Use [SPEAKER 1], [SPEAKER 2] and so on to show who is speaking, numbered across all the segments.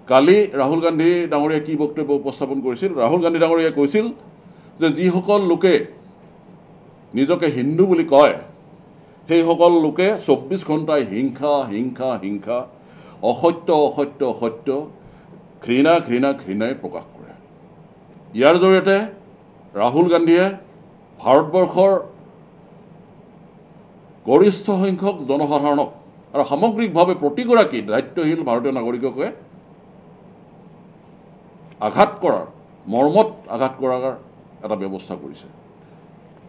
[SPEAKER 1] কালি ৰাহুল গান্ধী ডাঙৰীয়া কি বক্তব্য উপস্থাপন কৰিছিল ৰাহুল গান্ধী ডাঙৰীয়াই কৈছিল যে যিসকল লোকে নিজকে হিন্দু বুলি কয় সেইসকল লোকে 24 ঘণ্টাই হিংসা হিংসা হিংসা অসত্য অসত্য অসত্য ঘৃণা ঘৃণা ঘৃণাই প্ৰকাশ কৰে ইয়াৰ জৰিয়তে ৰাহুল গান্ধীয়ে ভাৰতবৰ্ষৰ গৰিষ্ঠ সংখ্যক জনসাধাৰণক আৰু সামগ্ৰিকভাৱে প্ৰতিগৰাকী দায়িত্বশীল ভাৰতীয় নাগৰিককে আঘাত কৰাৰ মৰ্মত আঘাত কৰাৰ এটা ব্যৱস্থা কৰিছে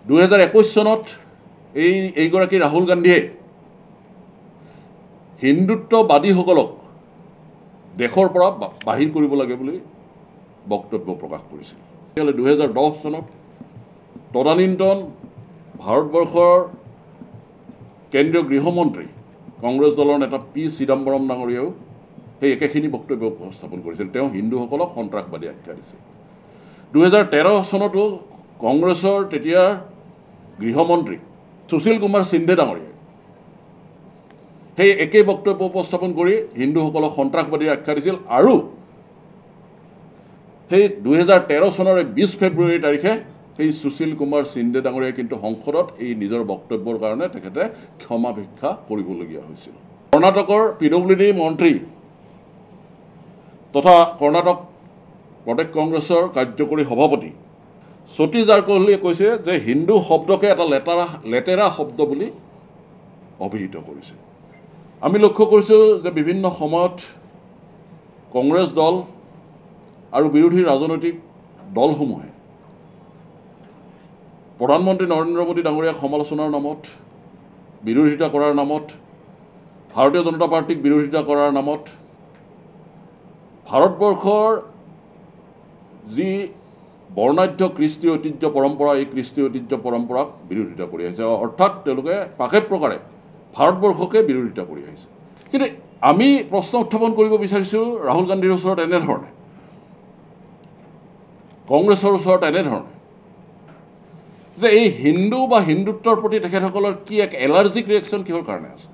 [SPEAKER 1] 2021 চনত এইগৰাকী ৰাহুল গান্ধীয়ে হিন্দুত্ববাদীসকলক দেশৰ পৰা বাহিৰ কৰিব লাগে বুলি বক্তব্য প্ৰকাশ কৰিছিল 2010 চনত তদানীন্তন ভাৰতবৰ্ষৰ কেন্দ্ৰীয় গৃহমন্ত্ৰী কংগ্ৰেছ দলৰ নেতা পি চিদাম্বৰম ডাঙৰীয়াও সেই একেখিনি বক্তব্য উপস্থাপন কৰিছিল তেওঁ হিন্দুসকলক সন্ত্ৰাসবাদী আখ্যা দিছিল 2013 চনতো কংগ্ৰেছৰ তেতিয়াৰ গৃহমন্ত্ৰী সুশীল কুমাৰ সিন্ধে ডাঙৰীয়াই সেই একে বক্তব্য উপস্থাপন কৰি হিন্দুসকলক সন্ত্ৰাসবাদী আখ্যা দিছিল আৰু সেই 2013 চনৰ 20 ফেব্ৰুৱাৰী তাৰিখে সেই সুশীল কুমাৰ সিন্ধে ডাঙৰীয়াই কিন্তু সংসদত এই নিজৰ বক্তব্যৰ কাৰণে তেখেতে ক্ষমা ভিক্ষা কৰিবলগীয়া হৈছিল কৰ্ণাটকৰ পিডব্লিউডি মন্ত্ৰী তথা কৰ্ণাটক প্ৰদেশ কংগ্ৰেছৰ কাৰ্যকৰী সভাপতি সতীশ জাৰকিহলীয়ে কৈছে যে হিন্দু শব্দকে এটা লেতেৰা শব্দ বুলি অভিহিত কৰিছে আমি লক্ষ্য কৰিছোঁ যে বিভিন্ন সময়ত কংগ্ৰেছ দল আৰু বিৰোধী ৰাজনৈতিক দলসমূহে প্ৰধানমন্ত্ৰী নৰেন্দ্ৰ মোদী ডাঙৰীয়াক সমালোচনাৰ নামত বিৰোধিতা কৰাৰ নামত ভাৰতীয় জনতা পাৰ্টিক বিৰোধিতা কৰাৰ নামত ভাৰতবৰ্ষৰ যি বৰ্ণাঢ্য কৃষ্টি ঐতিহ্য পৰম্পৰা এই কৃষ্টি ঐতিহ্য পৰম্পৰাক বিৰোধিতা কৰি আহিছে অৰ্থাৎ তেওঁলোকে পাকে প্ৰকাৰে ভাৰতবৰ্ষকে বিৰোধিতা কৰি আহিছে কিন্তু আমি প্ৰশ্ন উত্থাপন কৰিব বিচাৰিছোঁ ৰাহুল গান্ধীৰ ওচৰত এনেধৰণে কংগ্ৰেছৰ ওচৰত এনেধৰণে যে এই হিন্দু বা হিন্দুত্বৰ প্ৰতি তেখেতসকলৰ কি এক এলাৰ্জিক ৰিয়েকশ্যন কিহৰ কাৰণে আছে